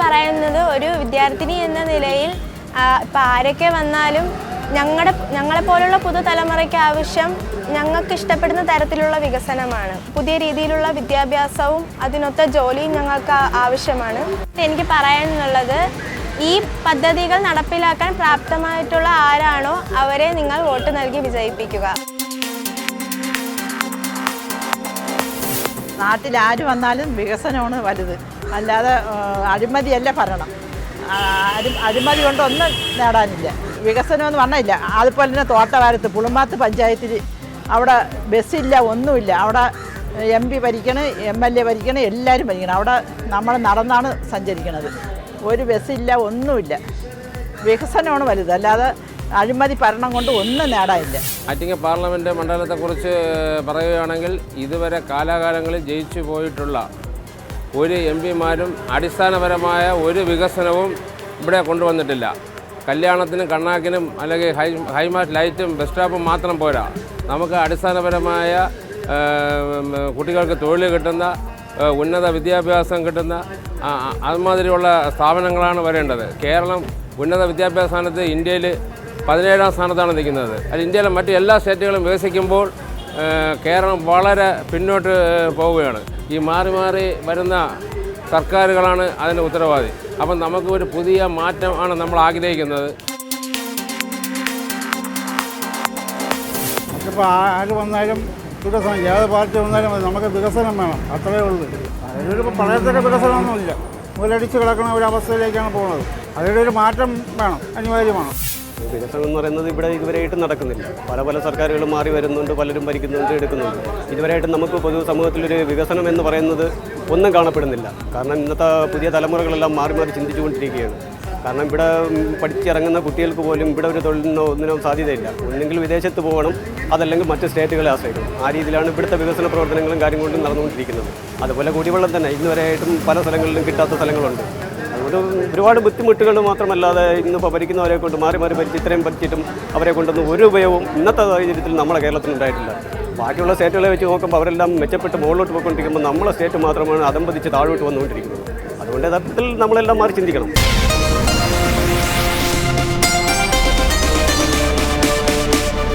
പറയുന്നത് ഒരു വിദ്യാർത്ഥിനി എന്ന നിലയിൽ ഇപ്പം ആരൊക്കെ വന്നാലും ഞങ്ങളെപ്പോലുള്ള പുതുതലമുറയ്ക്ക് ആവശ്യം ഞങ്ങൾക്ക് ഇഷ്ടപ്പെടുന്ന തരത്തിലുള്ള വികസനമാണ്. പുതിയ രീതിയിലുള്ള വിദ്യാഭ്യാസവും അതിനൊത്ത ജോലിയും ഞങ്ങൾക്ക് ആവശ്യമാണ്. എനിക്ക് പറയാനുള്ളത്, ഈ പദ്ധതികൾ നടപ്പിലാക്കാൻ പ്രാപ്തമായിട്ടുള്ള ആരാണോ അവരെ നിങ്ങൾ വോട്ട് നൽകി വിജയിപ്പിക്കുക. നാട്ടിൽ ആര് വന്നാലും വികസനമാണ് വലുത്, അല്ലാതെ അഴിമതിയല്ല ഭരണം. അഴിമതി കൊണ്ടൊന്നും നേടാനില്ല. വികസനമെന്ന് പറഞ്ഞില്ല. അതുപോലെ തന്നെ തോട്ടവാരത്ത് പുളുമ്പാത്ത് പഞ്ചായത്തിൽ അവിടെ ബസ്സില്ല, ഒന്നുമില്ല. അവിടെ MP ഭരിക്കണം, MLA ഭരിക്കണം, എല്ലാവരും ഭരിക്കണം. അവിടെ നമ്മൾ നടന്നാണ് സഞ്ചരിക്കുന്നത്. ഒരു ബസ്സില്ല, ഒന്നുമില്ല. വികസനമാണ് വലുത്, അല്ലാതെ അഴിമതി ഭരണം കൊണ്ട് ഒന്നും നേടാനില്ല. ആറ്റിങ്ങൽ പാർലമെൻറ്റ് മണ്ഡലത്തെക്കുറിച്ച് പറയുകയാണെങ്കിൽ ഇതുവരെ കാലാകാലങ്ങളിൽ ജയിച്ചു പോയിട്ടുള്ള ഒരു MP-മാരും അടിസ്ഥാനപരമായ ഒരു വികസനവും ഇവിടെ കൊണ്ടുവന്നിട്ടില്ല. കല്യാണത്തിനും കണ്ണാക്കിനും അല്ലെങ്കിൽ ഹൈമാസ്റ്റ് ലൈറ്റും ബസ് സ്റ്റോപ്പും മാത്രം പോരാ. നമുക്ക് അടിസ്ഥാനപരമായ കുട്ടികൾക്ക് തൊഴിൽ കിട്ടുന്ന, ഉന്നത വിദ്യാഭ്യാസം കിട്ടുന്ന അതുമാതിരിയുള്ള സ്ഥാപനങ്ങളാണ് വരേണ്ടത്. കേരളം ഉന്നത വിദ്യാഭ്യാസ സ്ഥാനത്ത് ഇന്ത്യയിൽ 17ാം സ്ഥാനത്താണ് നിൽക്കുന്നത്. അത് ഇന്ത്യയിലെ മറ്റ് എല്ലാ സ്റ്റേറ്റുകളും വികസിക്കുമ്പോൾ കേരളം വളരെ പിന്നോട്ട് പോവുകയാണ്. ഈ മാറി മാറി വരുന്ന സർക്കാരുകളാണ് അതിന് ഉത്തരവാദി. അപ്പം നമുക്ക് ഒരു പുതിയ മാറ്റമാണ് നമ്മൾ ആഗ്രഹിക്കുന്നത്. നമുക്കിപ്പോൾ ആര് വന്നാലും വികസനം, ഏത് പാർട്ടി വന്നാലും നമുക്ക് വികസനം വേണം, അത്രയേ ഉള്ളൂ. അതിലൊരു പഴയത്തൊക്കെ വികസനമൊന്നുമില്ല. മുതലടിച്ച് കിടക്കുന്ന ഒരു അവസ്ഥയിലേക്കാണ് പോകുന്നത്. അതിലൊരു ഒരു മാറ്റം വേണം, അനിവാര്യമാണ്. വികസനം എന്ന് പറയുന്നത് ഇവിടെ ഇതുവരെയായിട്ടും നടക്കുന്നില്ല. പല സർക്കാരുകളും മാറി വരുന്നുണ്ട്, പലരും ഭരിക്കുന്നുണ്ട്, എടുക്കുന്നുണ്ട്. ഇതുവരെയായിട്ടും നമുക്ക് പൊതു സമൂഹത്തിലൊരു വികസനം എന്ന് പറയുന്നത് ഒന്നും കാണപ്പെടുന്നില്ല. കാരണം ഇന്നത്തെ പുതിയ തലമുറകളെല്ലാം മാറി ചിന്തിച്ചുകൊണ്ടിരിക്കുകയാണ്. കാരണം ഇവിടെ പഠിച്ചിറങ്ങുന്ന കുട്ടികൾക്ക് പോലും ഇവിടെ ഒരു തൊഴിലിനോ ഒന്നിനോ സാധ്യതയില്ല. ഒന്നെങ്കിൽ വിദേശത്ത് പോകണം, അതല്ലെങ്കിൽ മറ്റ് സ്റ്റേറ്റുകളെ ആശ്രയിക്കണം. ആ രീതിയിലാണ് ഇവിടുത്തെ വികസന പ്രവർത്തനങ്ങളും കാര്യങ്ങളും നടന്നുകൊണ്ടിരിക്കുന്നത്. അതുപോലെ കുടിവെള്ളം തന്നെ ഇന്നുവരെയായിട്ടും പല സ്ഥലങ്ങളിലും കിട്ടാത്ത സ്ഥലങ്ങളുണ്ട്. അതുകൊണ്ട് ഒരുപാട് ബുദ്ധിമുട്ടുകൾ മാത്രമല്ലാതെ ഇന്നിപ്പോൾ ഭരിക്കുന്നവരെ കൊണ്ട് മാറി ഭരിച്ച് ഇത്രയും ഭരിച്ചിട്ടും അവരെ കൊണ്ടൊന്നും ഒരു ഉപയോഗവും ഇന്നത്തെ സാഹചര്യത്തിൽ നമ്മുടെ കേരളത്തിൽ ഉണ്ടായിട്ടില്ല. ബാക്കിയുള്ള സ്റ്റേറ്റുകളെ വെച്ച് നോക്കുമ്പോൾ അവരെല്ലാം മെച്ചപ്പെട്ട് മുകളിലോട്ട് പോയിക്കൊണ്ടിരിക്കുമ്പോൾ നമ്മളെ സ്റ്റേറ്റ് മാത്രമാണ് അതമ്പതിച്ച് താഴോട്ട് വന്നുകൊണ്ടിരിക്കുന്നത്. അതുകൊണ്ട് യഥാർത്ഥത്തിൽ നമ്മളെല്ലാം മാറി ചിന്തിക്കണം.